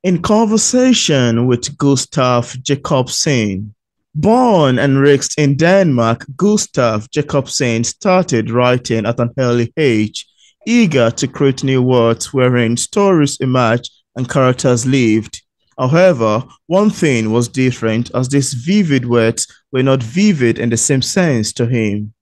In conversation with Gustav Jacobsen. Born and raised in Denmark, Gustav Jacobsen started writing at an early age, eager to create new worlds wherein stories emerged and characters lived. However, one thing was different as these vivid words were not vivid in the same sense to him.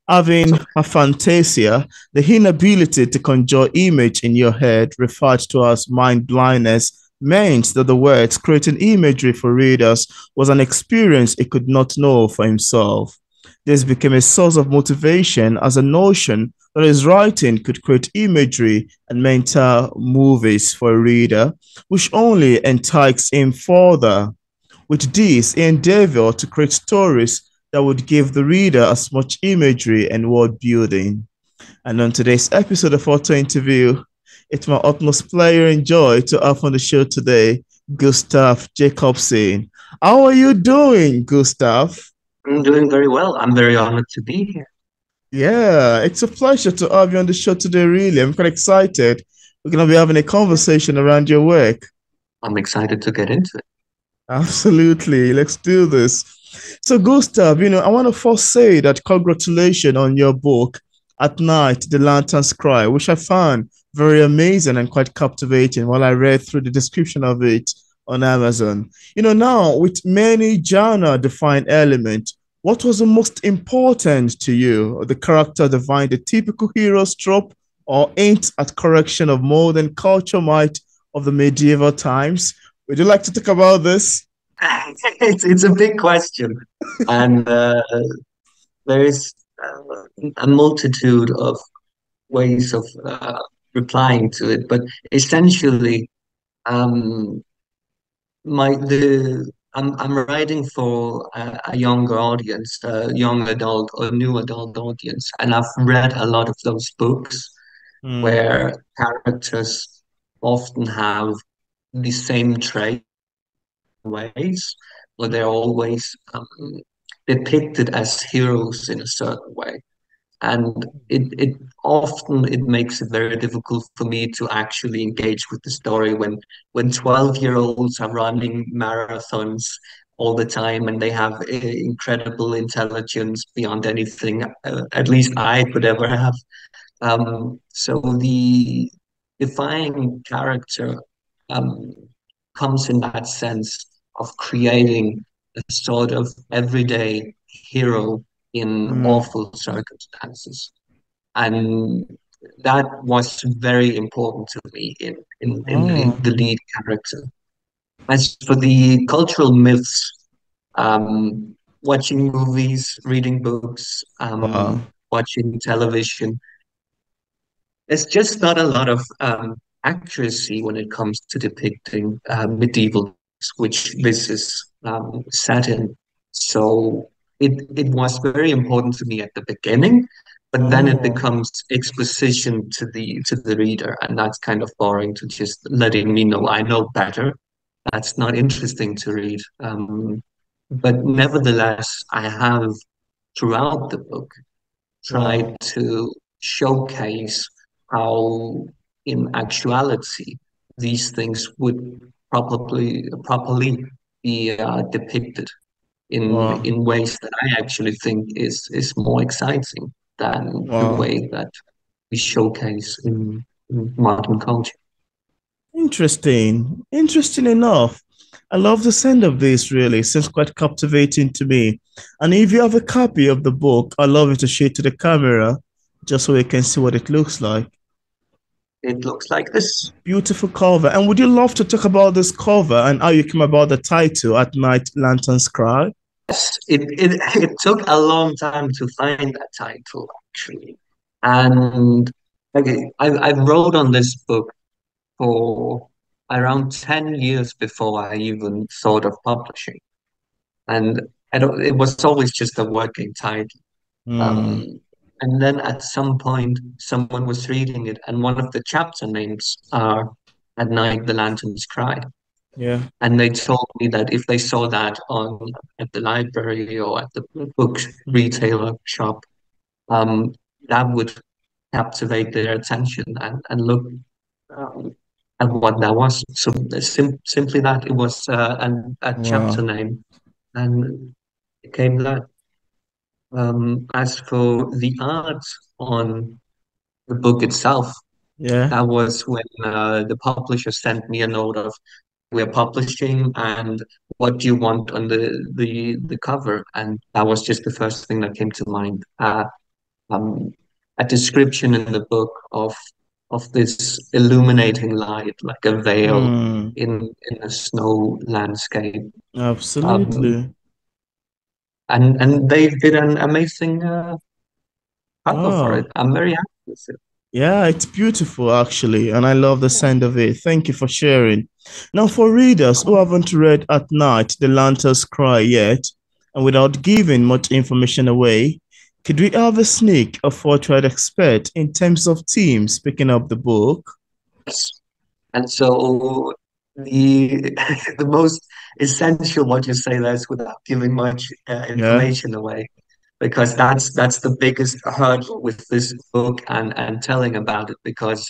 Having aphantasia, the inability to conjure image in your head, referred to as mind blindness, meant that the words creating imagery for readers was an experience he could not know for himself. This became a source of motivation as a notion that his writing could create imagery and mental movies for a reader, which only enticed him further. With this, he endeavored to create stories that would give the reader as much imagery and world building. And on today's episode of Auto Interview, it's my utmost pleasure and joy to have on the show today Gustav Jacobsen. How are you doing, Gustav? I'm doing very well. I'm very honored to be here. Yeah, it's a pleasure to have you on the show today, really. I'm quite excited. We're going to be having a conversation around your work. I'm excited to get into it. Absolutely. Let's do this. So, Gustav, I want to first say that congratulations on your book, At Night, The Lanterns Cry, which I found very amazing and quite captivating while I read through the description of it on Amazon. Now with many genre-defined elements, what was the most important to you? The character defined the typical hero's trope or aimed at correction of modern culture might of the medieval times? Would you like to talk about this? It's a big question, and there is a multitude of ways of replying to it. But essentially, um, I'm writing for a younger audience, a young adult or new adult audience, and I've read a lot of those books Mm, where characters often have the same trait ways, where they're always depicted as heroes in a certain way. And it often it makes it very difficult for me to actually engage with the story when 12-year-olds are running marathons all the time and they have incredible intelligence beyond anything at least I could ever have. So the defying character um, comes in that sense of creating a sort of everyday hero in mm, awful circumstances. And that was very important to me in oh, the lead character. As for the cultural myths, watching movies, reading books, wow, watching television, there's just not a lot of accuracy when it comes to depicting medieval times, which this is set in. So it was very important to me at the beginning, but then it oh, becomes exposition to the reader, and that's kind of boring to just letting me know I know better. That's not interesting to read. But nevertheless, I have throughout the book wow, tried to showcase how, in actuality, these things would probably properly be depicted wow, in ways that I actually think is more exciting than the wow. way that we showcase in modern culture. Interesting. Interesting enough. I love the sound of this, really. It seems quite captivating to me. And if you have a copy of the book, I love you to show it to the camera just so we can see what it looks like. It looks like this. Beautiful cover. And would you love to talk about this cover and how you came about the title, At Night Lanterns Cry? Yes, it took a long time to find that title actually, and okay, I wrote on this book for around 10 years before I even thought of publishing. And it was always just a working title. Hmm. Um, and then at some point, someone was reading it, and one of the chapter names are At Night the Lanterns Cry. Yeah. And they told me that if they saw that on at the library or at the book retailer shop, um, that would captivate their attention and look. Um, and what that was. So simply that it was a chapter Wow. name, and it came that. As for the art on the book itself, Yeah. that was when the publisher sent me a note of we're publishing and what do you want on the cover, and that was just the first thing that came to mind. Um, a description in the book of this illuminating light, like a veil Mm, in a snow landscape. Um, absolutely. and they did an amazing cover for it. Oh. I'm very happy with it. Yeah, it's beautiful actually, and I love the sound of it. Thank you for sharing. Now, for readers who haven't read At Night, The Lanterns Cry yet, and without giving much information away, could we have a sneak of what you'd expect in terms of themes picking up the book? And so the the most essential what you say there is without giving much Yeah. information away, because that's the biggest hurdle with this book and telling about it, because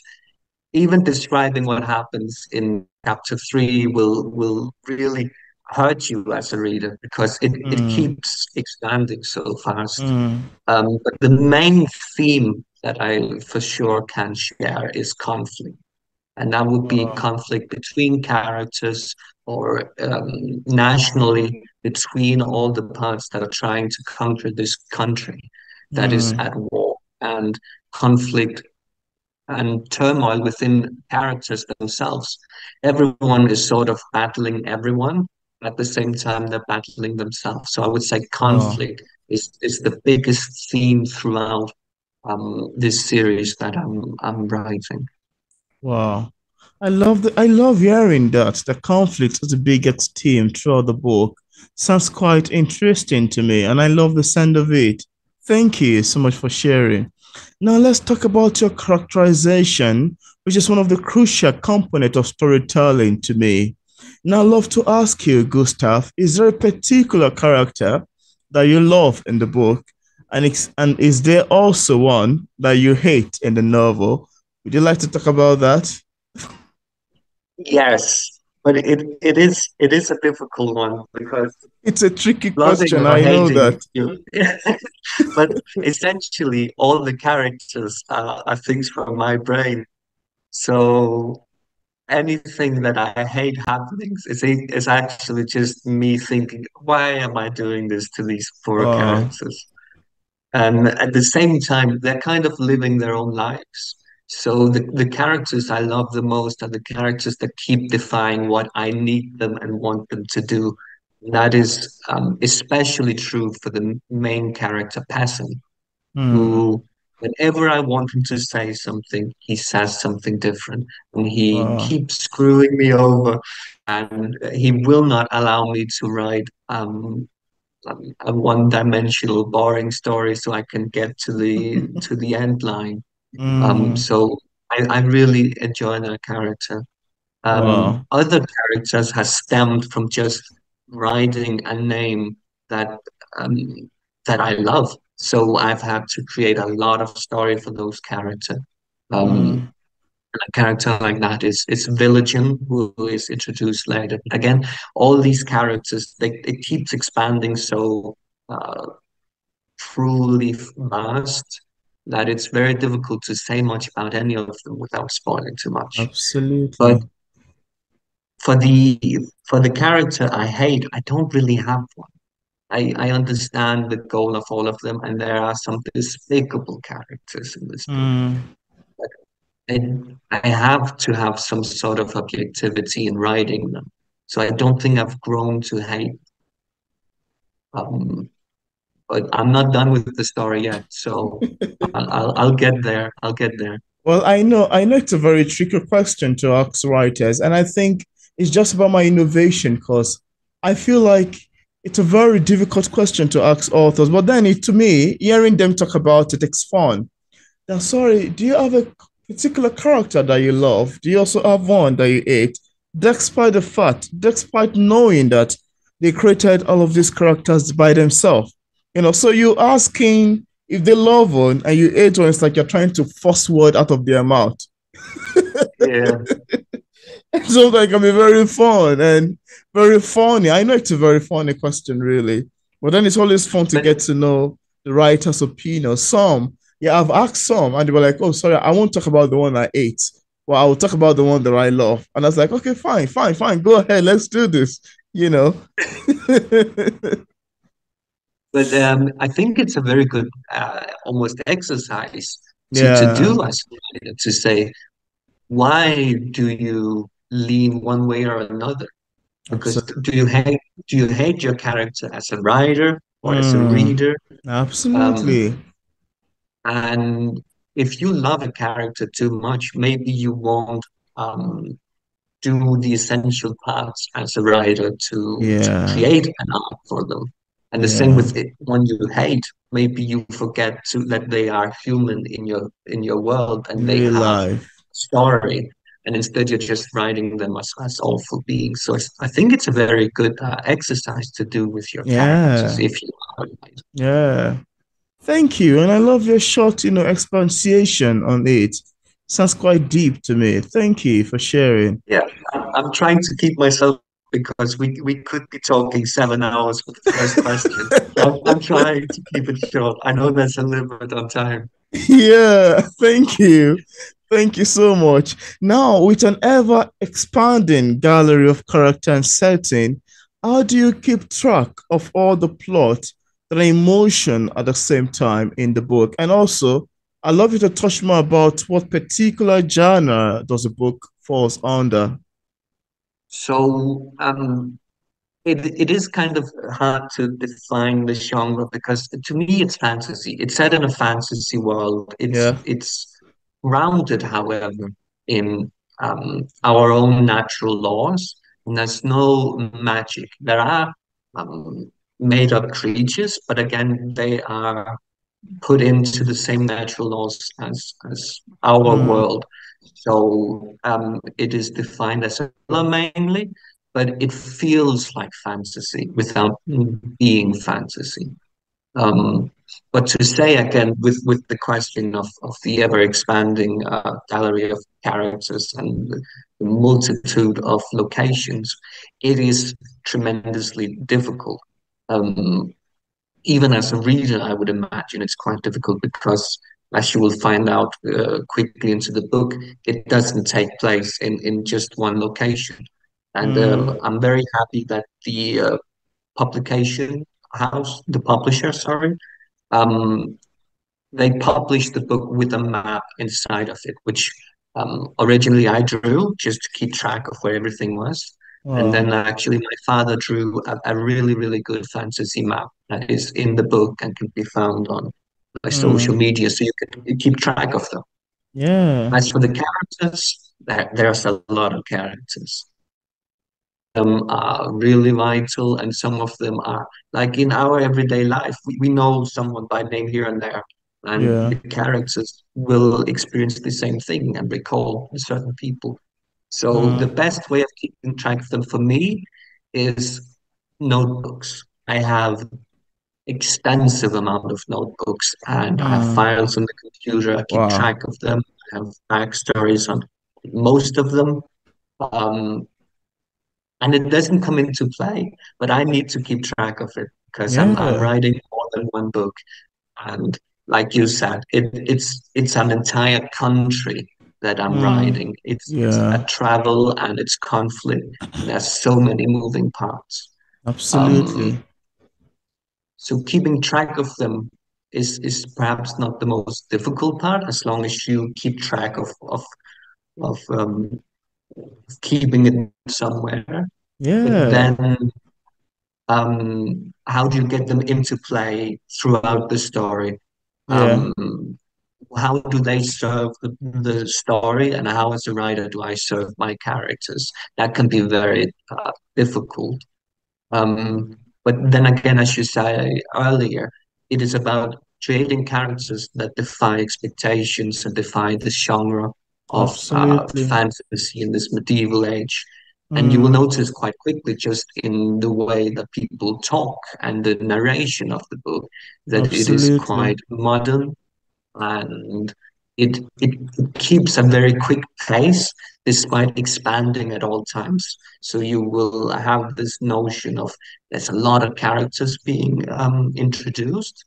even describing what happens in chapter three will really hurt you as a reader because it Mm, keeps expanding so fast. mm, But the main theme that I for sure can share is conflict, and that would be wow. conflict between characters or nationally between all the parts that are trying to conquer this country that is Mm, at war, and conflict and turmoil within characters themselves. Everyone is sort of battling everyone. At the same time, they're battling themselves. So I would say wow. conflict is the biggest theme throughout this series that I'm writing. Wow. I love hearing that the conflict is the biggest theme throughout the book. Sounds quite interesting to me, and I love the sound of it. Thank you so much for sharing. Now let's talk about your characterization, which is one of the crucial component of storytelling to me. Now, I'd love to ask you, Gustav, is there a particular character that you love in the book, and is there also one that you hate in the novel? Would you like to talk about that? Yes, but it is a difficult one because It's a tricky loving question. or I know hating that. you, but essentially all the characters are things from my brain. So anything that I hate happening is actually just me thinking, why am I doing this to these poor Uh, characters? And at the same time, they're kind of living their own lives. So the characters I love the most are the characters that keep defying what I need them and want them to do. That is especially true for the main character, Passion, hmm, who, whenever I want him to say something, he says something different, and he uh, keeps screwing me over, and he will not allow me to write a one-dimensional, boring story, so I can get to the end line. hmm, So I really enjoy that character. wow, Other characters has stemmed from just writing a name that um, that I love. So I've had to create a lot of story for those characters. Um, hmm, a character like that is Villagen, who is introduced later. Again, all these characters, it keeps expanding so uh, truly vast that it's very difficult to say much about any of them without spoiling too much. But absolutely. for the for the character I hate, I don't really have one. I understand the goal of all of them, and there are some despicable characters in this book. Hmm, I have to have some sort of objectivity in writing them. So I don't think I've grown to hate. Um, but I'm not done with the story yet. So I'll get there. I'll get there. well, I know it's a very tricky question to ask writers, and I think it's just about my innovation because I feel like it's a very difficult question to ask authors. But then, to me, hearing them talk about it, it's fun. Now, sorry, do you have a particular character that you love? Do you also have one that you hate? Despite knowing that they created all of these characters by themselves. So you're asking if they love one and you hate one, it's like you're trying to force word out of their mouth. Yeah. Sometimes it can be very fun and very funny. I know it's a very funny question, really. But then it's always fun to But get to know the writer's opinion. Some, yeah, I've asked some, and they were like, oh, sorry, I won't talk about the one I ate. Well, I will talk about the one that I love. And I was like, okay, fine, fine, fine. Go ahead. Let's do this. You know? I think it's a very good almost exercise to Yeah, do as a writer, to say, why do you lean one way or another? Because absolutely. do you hate your character as a writer or as a Mm, reader? Um, absolutely. and if you love a character too much, maybe you won't um, do the essential parts as a writer to Yeah, create an art for them. And the same yeah. with it, one you hate, maybe you forget to that they are human in your world and In they real have life. story. And instead, you're just writing them as awful beings. So I think it's a very good exercise to do with your characters Yeah, if you are. yeah. Thank you. And I love your short, expansion on it. Sounds quite deep to me. Thank you for sharing. Yeah, I'm trying to keep myself because we could be talking 7 hours with the first question. I'm trying to keep it short. I know there's a limit on time. Yeah, thank you. Thank you so much. Now, with an ever expanding gallery of character and setting, how do you keep track of all the plot and emotion at the same time in the book? And also, I'd love you to touch more about what particular genre does the book falls under. So it is kind of hard to define the genre because to me it's fantasy. It's set in a fantasy world. Yeah. It's grounded, however, in our own natural laws. And there's no magic. There are made up creatures, but again, they are put into the same natural laws as our Mm, world. So it is defined as a thriller mainly, but it feels like fantasy without being fantasy. Um, but to say again, with the question of the ever expanding gallery of characters and the multitude of locations, it is tremendously difficult. Um, Even as a reader, I would imagine it's quite difficult because, as you will find out quickly into the book, it doesn't take place in just one location. And mm, I'm very happy that the publication house, the publisher, sorry, um, they published the book with a map inside of it, which originally I drew just to keep track of where everything was. And wow. then actually my father drew a really, really good fantasy map that is in the book and can be found on my social Mm, media, so you can keep track of them. yeah. As for the characters, there's a lot of characters. Some are really vital, and some of them are like in our everyday life. We know someone by name here and there, and Yeah. the characters will experience the same thing and recall certain people. So the Mm, best way of keeping track of them for me is notebooks. I have extensive amount of notebooks and I have mm, files on the computer. I keep wow. track of them. I have backstories on most of them. Um, and it doesn't come into play, but I need to keep track of it because I'm Yeah. writing more than one book, and like you said, it's an entire country that I'm Mm, writing. It's a yeah. travel and it's conflict. There's so many moving parts. Um, Absolutely. so keeping track of them is perhaps not the most difficult part, as long as you keep track of keeping it somewhere. But Yeah. then how do you get them into play throughout the story? Yeah. Um, how do they serve the story, and how, as a writer, do I serve my characters? That can be very difficult. But then again, as you say earlier, it is about creating characters that defy expectations and defy the genre of Absolutely. fantasy in this medieval age. And you will Mm, notice quite quickly, just in the way that people talk and the narration of the book, that it is absolutely. quite modern and it keeps a very quick pace despite expanding at all times. So you will have this notion of there's a lot of characters being introduced,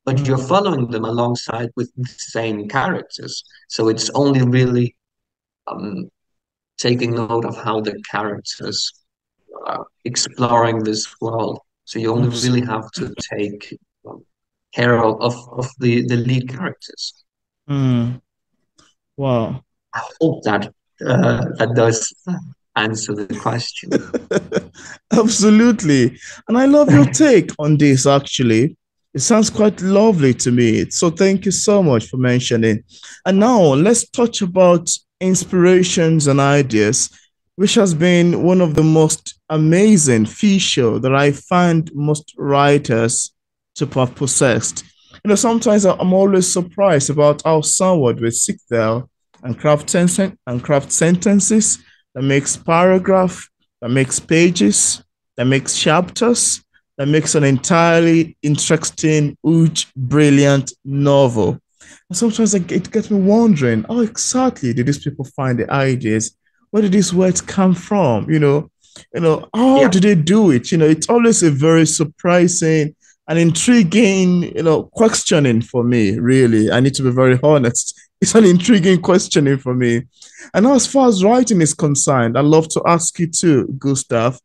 but you're Mm, following them alongside with the same characters. So it's only really um, taking note of how the characters are exploring this world. So you only abs- really have to take care of the lead characters. mm, wow. I hope that that does answer the question. Absolutely. And I love your take on this, actually. It sounds quite lovely to me. So thank you so much for mentioning. And now let's touch about inspirations and ideas, which has been one of the most amazing feature that I find most writers to have possessed. Sometimes I'm always surprised about how someone will sit there and craft sentences that makes paragraph, that makes pages, that makes chapters, that makes an entirely interesting, huge, brilliant novel. And sometimes it gets me wondering, how exactly did these people find the ideas? Where did these words come from? How Yeah, do they do it? It's always a very surprising and intriguing, questioning for me, really. I need to be very honest. It's an intriguing questioning for me. And now, as far as writing is concerned, I'd love to ask you too, Gustav,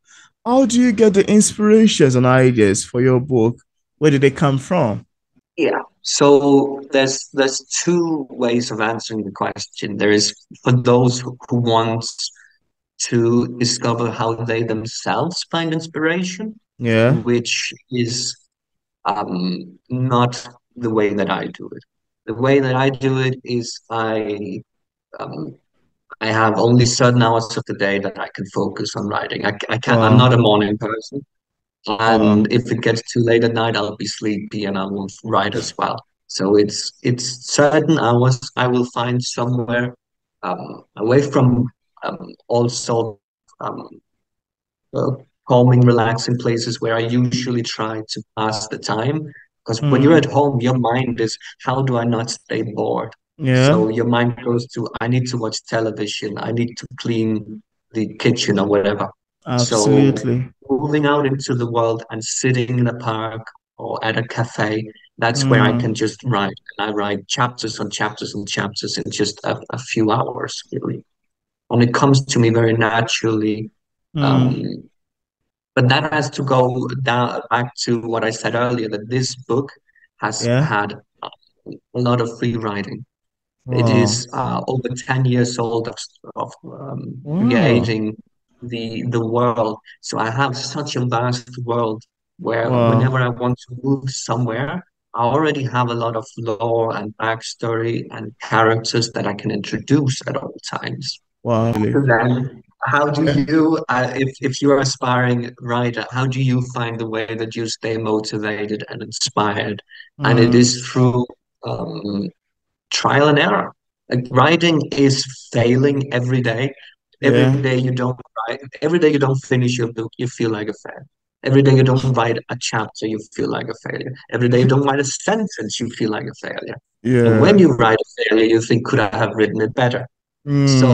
how do you get the inspirations and ideas for your book? Where did they come from? yeah. So there's two ways of answering the question. There is for those who want to discover how they themselves find inspiration, Yeah. which is not the way that I do it. The way that I do it is um, I have only certain hours of the day that I can focus on writing. I can't, I'm not Wow. a morning person. Wow. And if it gets too late at night, I'll be sleepy and I won't write as well. So it's certain hours I will find somewhere away from all sort um, uh, calming, relaxing places where I usually try to pass the time. Because when you're at Mm. home, your mind is, how do I not stay bored? Yeah. So your mind goes to, I need to watch television, I need to clean the kitchen or whatever. So Absolutely. moving out into the world and sitting in a park or at a cafe, that's where I can Mm. just write. And I write chapters on chapters and chapters in just a few hours, really. And it comes to me very naturally. Mm. Um, but that has to go down back to what I said earlier, that this book has Yeah. had a lot of free writing. It Wow. is over 10 years old of Wow. creating the world. So I have such a vast world where Wow. whenever I want to move somewhere, I already have a lot of lore and backstory and characters that I can introduce at all times. Wow. So Really. then, how do Yeah. you, if you're an aspiring writer, how do you find the way that you stay motivated and inspired? And it Mm. is through um, trial and error. Like writing is failing every day. Every Yeah. day you don't write, every day you don't finish your book, you feel like a failure. Every day you don't write a chapter, you feel like a failure. Every day you don't write a sentence, you feel like a failure. And when Yeah. you write a failure, you think, could I have written it better? Mm. So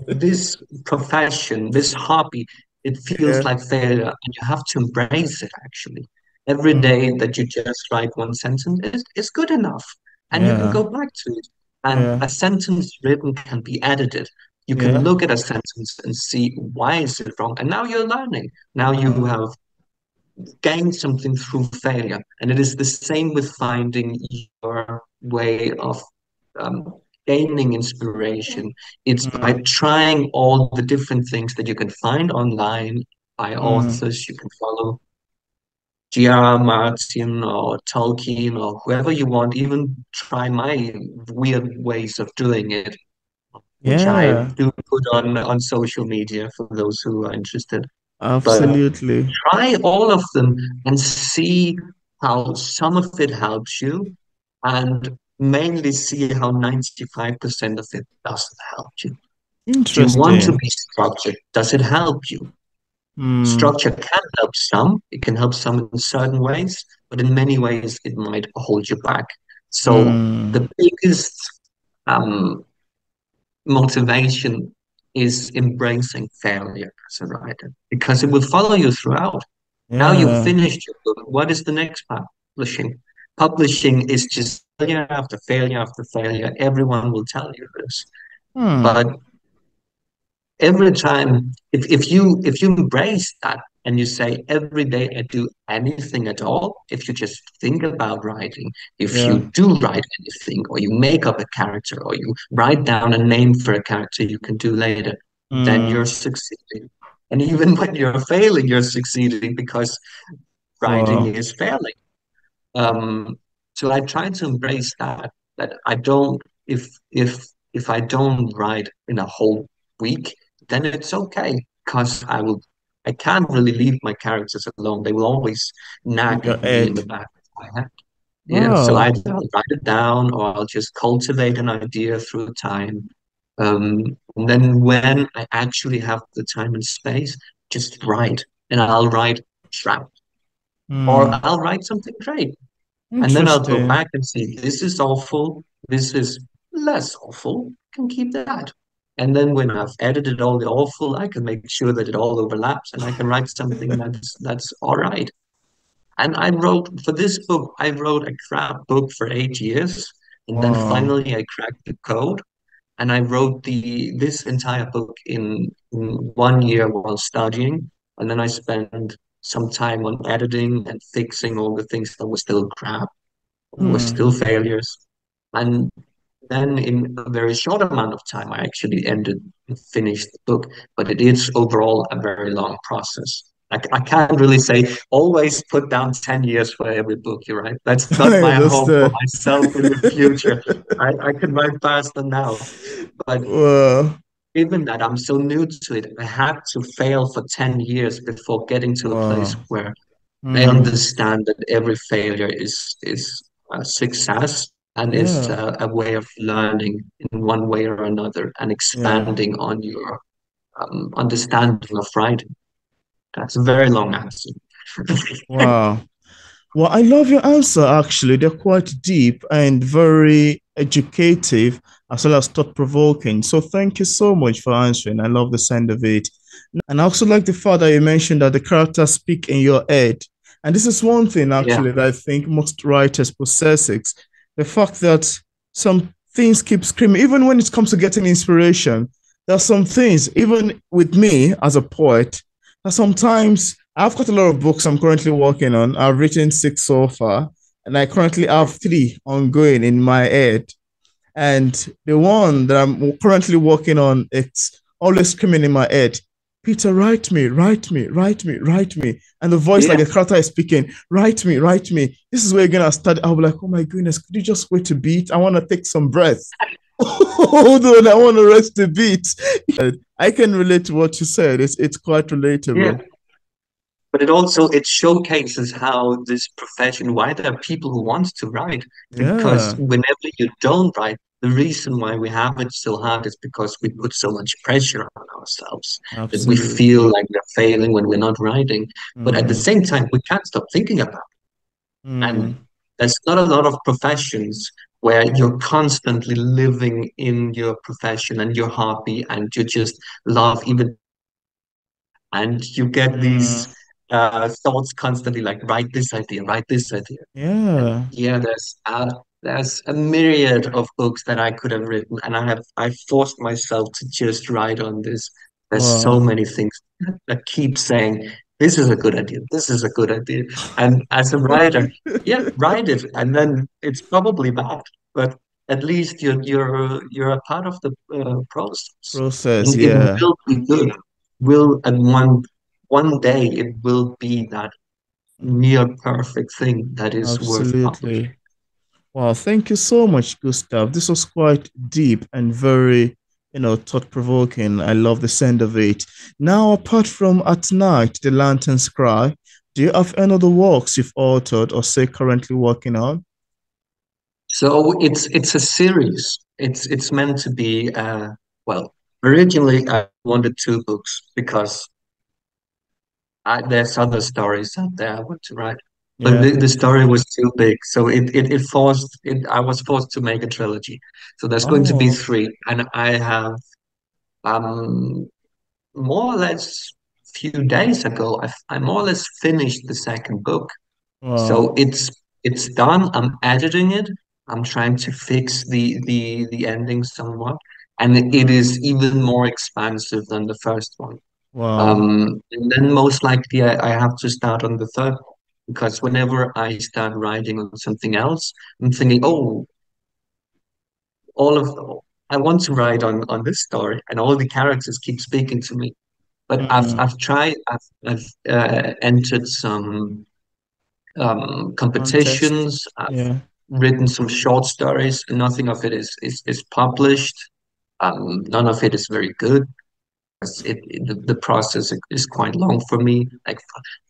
this profession, this hobby, it feels Yeah. like failure, and you have to embrace it actually. Every day Mm. that you just write one sentence is good enough, and you can Yeah. go back to it. And Yeah. a sentence written can be edited. You can Yeah. look at a sentence and see why is it wrong, and now you're learning. Now you Wow. have gained something through failure, and it is the same with finding your way of um, gaining inspiration. It's by Mm. trying all the different things that you can find online by Mm. authors. You can follow G.R. Martin or Tolkien or whoever you want. Even try my weird ways of doing it, which I Yeah. do put on social media for those who are interested. But Absolutely. try all of them and see how some of it helps you and mainly see how 95% of it doesn't help you. Do you want to Interesting. be structured? Does it help you? Mm. Structure can help some. It can help some in certain ways, but in many ways it might hold you back. So Mm. the biggest um, motivation is embracing failure as a writer because it will follow you throughout. Now you've Yeah. finished your book. What is the next part? Publishing. Publishing is just failure after failure after failure. Everyone will tell you this. Hmm. But every time, if you embrace that and you say every day I do anything at all, if you just think about writing, if Yeah. you do write anything, or you make up a character, or you write down a name for a character you can do later, then Hmm. you're succeeding. And even when you're failing, you're succeeding because writing Wow. is failing. Um, so I try to embrace that I don't if I don't write in a whole week, then it's okay because I can't really leave my characters alone. They will always In nag your at me in the head. back of my head. Yeah, so Wow. I'll write it down or I'll just cultivate an idea through time. And then when I actually have the time and space, just write. And I'll write crap or Hmm. I'll write something great. And then I'll go Interesting. back and say, this is awful. This is less awful. Can keep that. And then when I've edited all the awful, I can make sure that it all overlaps and I can write something that's all right. And I wrote for this book, I wrote a crap book for 8 years. And then Wow. finally I cracked the code and I wrote the this entire book in 1 year while studying. And then I spent some time on editing and fixing all the things that were still crap were Hmm. still failures. And then in a very short amount of time, I actually finished the book, but it is overall a very long process. I can't really say always put down 10 years for every book you write. That's not I my hope for understand. myself in the future. I can write faster now, but Wow. given that I'm so new to it, I had to fail for 10 years before getting to a place Wow. where I Hmm. understand that every failure is a success and is Yeah. a way of learning in one way or another and Yeah. expanding on your understanding of writing. That's a very long answer. Wow. Well, I love your answer, actually. They're quite deep and very educative, as well as thought provoking. So, thank you so much for answering. I love the sound of it. And I also like the fact that you mentioned that the characters speak in your head. And this is one thing, Yeah, actually, that I think most writers possess it. The fact that some things keep screaming, even when it comes to getting inspiration, there are some things, even with me as a poet, that sometimes I've got a lot of books I'm currently working on. I've written six so far, and I currently have three ongoing in my head. And the one that I'm currently working on, it's always screaming in my head, Peter, write me, write me, write me, write me. And the voice, like yeah, a character is speaking, write me, write me. This is where you're going to start. I'll be like, oh my goodness, could you just wait a bit? I want to take some breath. Hold on, I want to rest a bit. I can relate to what you said. It's quite yeah. relatable. But it showcases how this profession, why there are people who want to write, because Yeah, whenever you don't write, the reason why we have it so hard is because we put so much pressure on ourselves that we feel absolutely. like we're failing when we're not writing. But at the Mm, same time, we can't stop thinking about it. And mm, there's not a lot of professions where you're constantly living in your profession and your hobby and you just love even and you get these mm. thoughts constantly like write this idea. And Yeah. yeah, there's a myriad of books that I could have written, and I forced myself to just write on this. There's so Wow. many things that keep saying this is a good idea, this is a good idea. And as a writer, yeah, write it, and then it's probably bad, but at least you're a part of the process, Process, and it yeah. will be good. Will and one day it will be that near perfect thing that is worth publishing. Absolutely. Wow, thank you so much, Gustav. This was quite deep and very, thought-provoking. I love the sound of it. Now, apart from At Night, The Lantern's Cry, do you have any other works you've authored or say currently working on? So it's a series. It's meant to be well, originally I wanted two books because there's other stories out there I want to write. but Yeah. the story was too big, so it forced it. I was forced to make a trilogy. So there's going to be Oh, three, and I have um more or less few days ago, I more or less finished the second book. wow. So it's done. I'm editing it. I'm trying to fix the ending somewhat, and it is even more expansive than the first one. Wow. And then most likely I have to start on the third one, because whenever I start writing on something else, I'm thinking, oh, all of I want to write on this story, and all the characters keep speaking to me. But Mm. I've entered some Contest. competitions. I've Yeah. written some short stories. Nothing of it is published. None of it is very good. The process is quite long for me. Like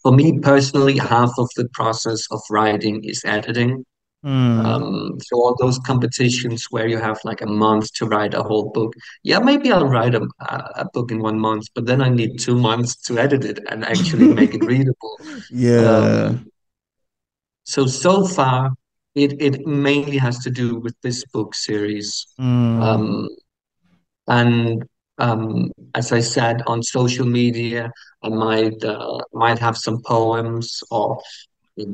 for me personally, half of the process of writing is editing. Mm. So all those competitions where you have like a month to write a whole book, yeah, maybe I'll write a book in 1 month, but then I need 2 months to edit it and actually make it readable. Yeah. Um, so far, it mainly has to do with this book series. Mm. Um, and as I said, on social media, I might have some poems or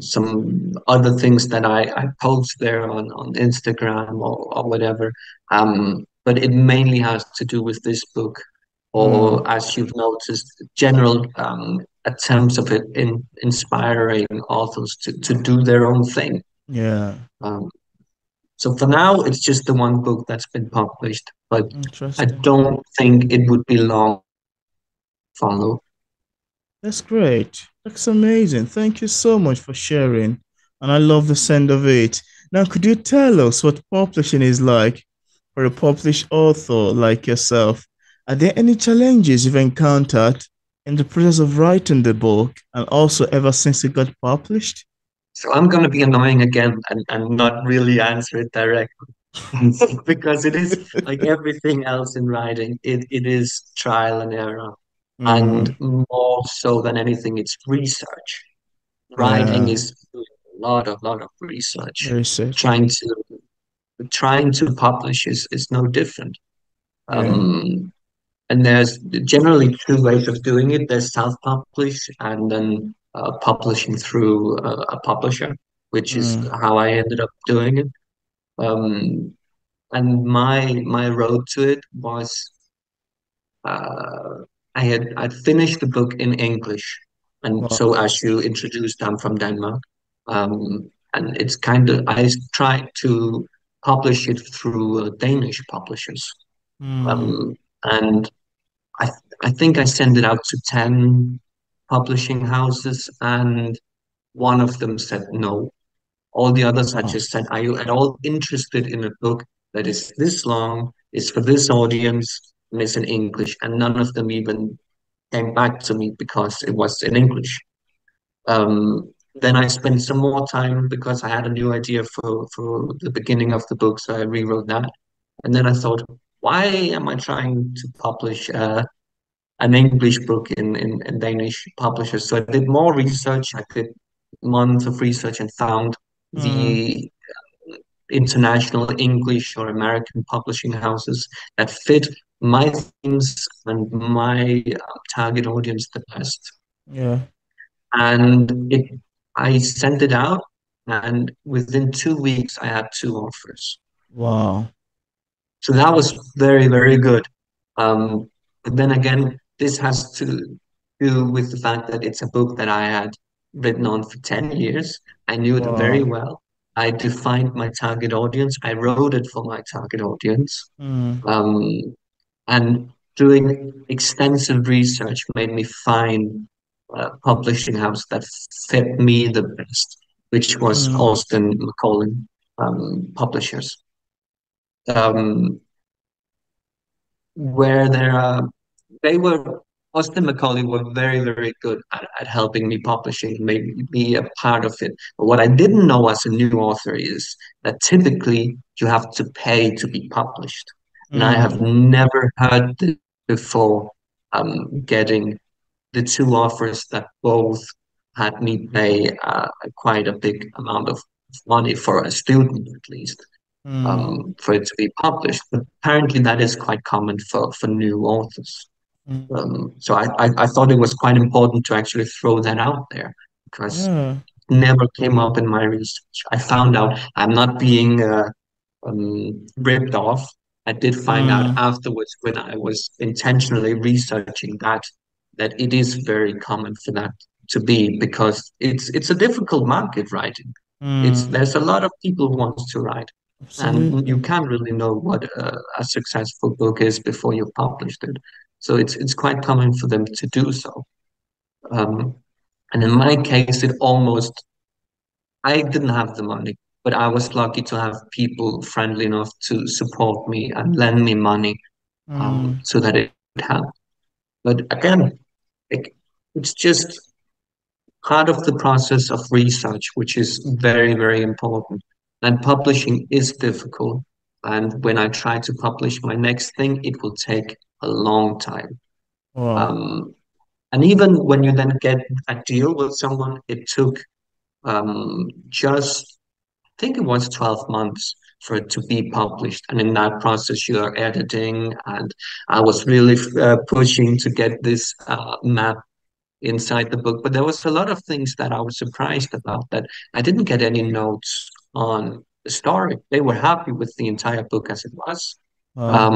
some other things that I post there on Instagram or whatever. But it mainly has to do with this book, Mm. or as you've noticed, general attempts of it in inspiring authors to do their own thing. Yeah. Um, so for now, it's just the one book that's been published, but I Interesting. don't think it would be long to follow. That's great. That's amazing. Thank you so much for sharing. And I love the sound of it. Now, could you tell us what publishing is like for a published author like yourself? Are there any challenges you've encountered in the process of writing the book and also ever since it got published? So I'm going to be annoying again and not really answer it directly. Because it is like everything else in writing, it is trial and error. And Mm, more so than anything, it's research. Writing yeah, is a lot of research. research. Trying to trying to publish is no different. Yeah. Um, and there's generally two ways of doing it. There's self-publish and then publishing through a publisher, which is Mm, how I ended up doing it. Um, and my road to it was uh, I'd finished the book in English, and so wow. as you introduced, I'm from Denmark, and it's kind of I tried to publish it through Danish publishers, Mm, um, and I I think I sent it out to 10 publishing houses, and one of them said no. All the others had wow. just said, "Are you at all interested in a book that is this long, is for this audience, and is in English?" And none of them even came back to me because it was in English. Then I spent some more time because I had a new idea for the beginning of the book, so I rewrote that. And then I thought, why am I trying to publish an English book in Danish publishers? So I did more research. I did months of research and found Mm, the international English or American publishing houses that fit my themes and my target audience the best. yeah. I sent it out, and within 2 weeks, I had two offers. Wow. So that was very, very good. But then again, this has to do with the fact that it's a book that I had written on for 10 years. I knew it very Wow. well. I defined my target audience. I wrote it for my target audience. Mm, Um, and doing extensive research made me find a publishing house that fit me the best, which was mm, Austin McCollin Publishers. Um, where there are they were Austin Macaulay were very, very good at helping me publishing, made me a part of it. But what I didn't know as a new author is that typically you have to pay to be published. And I have mm, never heard this before getting the two offers that both had me pay quite a big amount of money for a student, at least, Mm, for it to be published. But apparently, that is quite common for new authors. mm. So I thought it was quite important to actually throw that out there because Yeah. it never came up in my research. I found out I'm not being ripped off. I did find out Mm, afterwards when I was intentionally researching that it is very common for that to be because it's a difficult market writing. It's mm. there's a lot of people who want to write, and you Absolutely. can't really know what a successful book is before you published it. So it's quite common for them to do so. Um, and in my case, it almost I didn't have the money, but I was lucky to have people friendly enough to support me and lend me money Mm, so that it would help. But again, it, it's just part of the process of research, which is very, very important. And publishing is difficult. And when I try to publish my next thing, it will take a long time. wow. Um, and even when you then get a deal with someone, it took just think it was 12 months for it to be published. And in that process, you are editing. And I was really pushing to get this map inside the book. But there was a lot of things that I was surprised about that I didn't get any notes on the story. They were happy with the entire book as it was. Wow.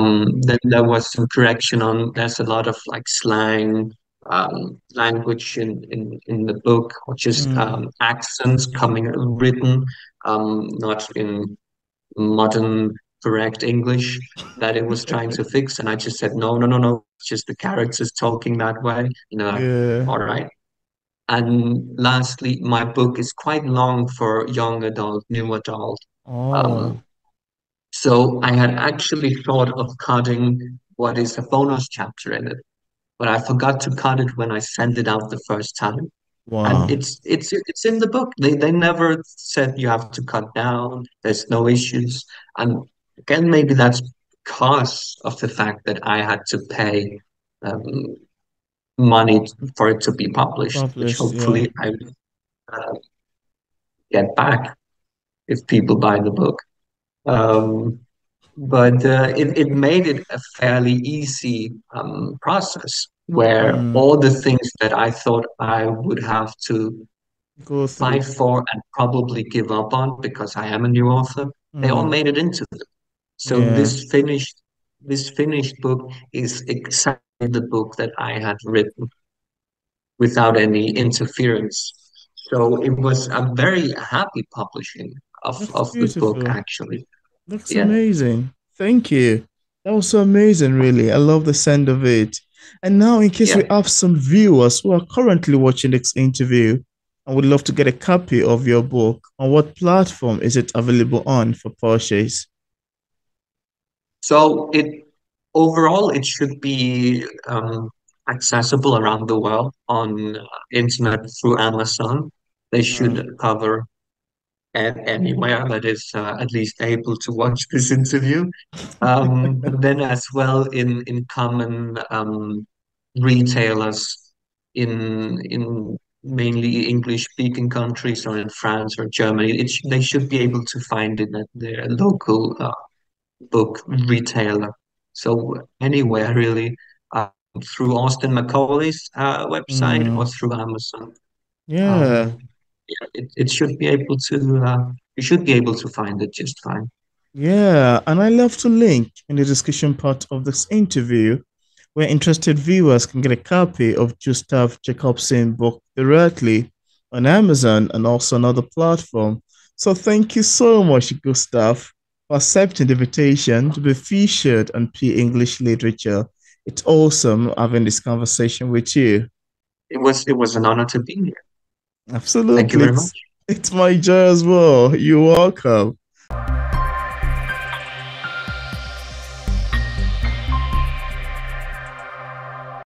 Then there was some correction on, there's a lot of like slang, language in the book, or just Mm. accents coming written, not in modern correct English that it was trying to fix. And I just said, no, no, no, no, it's just the characters talking that way, like, Yeah. all right. And lastly, my book is quite long for young adult, new adult. Oh, Um, so I had actually thought of cutting what is a bonus chapter in it, but I forgot to cut it when I sent it out the first time. And wow. it's in the book. They never said you have to cut down. There's no issues. And again, maybe that's because of the fact that I had to pay um, money for it to be published, which Published, yeah. hopefully I uh, get back if people buy the book. Um, but it made it a fairly easy process where Mm. all the things that I thought I would have to Go fight through. for and probably give up on because I am a new author, they all Mm. made it into it. So Yeah. this finished book is exactly the book that I had written without any interference. So it was a very happy publishing That's of the book beautiful. actually. That's Yeah. amazing. Thank you. That was so amazing, really. I love the sound of it. And now, in case we Yeah. have some viewers who are currently watching this interview and would love to get a copy of your book, on what platform is it available on for purchase? So it overall it should be accessible around the world on internet through Amazon. They Uh, should cover anywhere that is at least able to watch this interview. But then as well in common retailers in mainly English speaking countries or in France or Germany, they should be able to find it at their local book retailer. So anywhere really, through Austin Macaulay's website or mm, through Amazon. yeah. Um, it should be able to you should be able to find it just fine. Yeah, and I love to link in the discussion part of this interview where interested viewers can get a copy of Gustav Jacobsen book directly on Amazon and also another platform. So thank you so much, Gustav, for accepting the invitation to be featured on P English Literature. It's awesome having this conversation with you. It was an honor to be here. Thank you Absolutely. very much. It's my joy as well. You're welcome.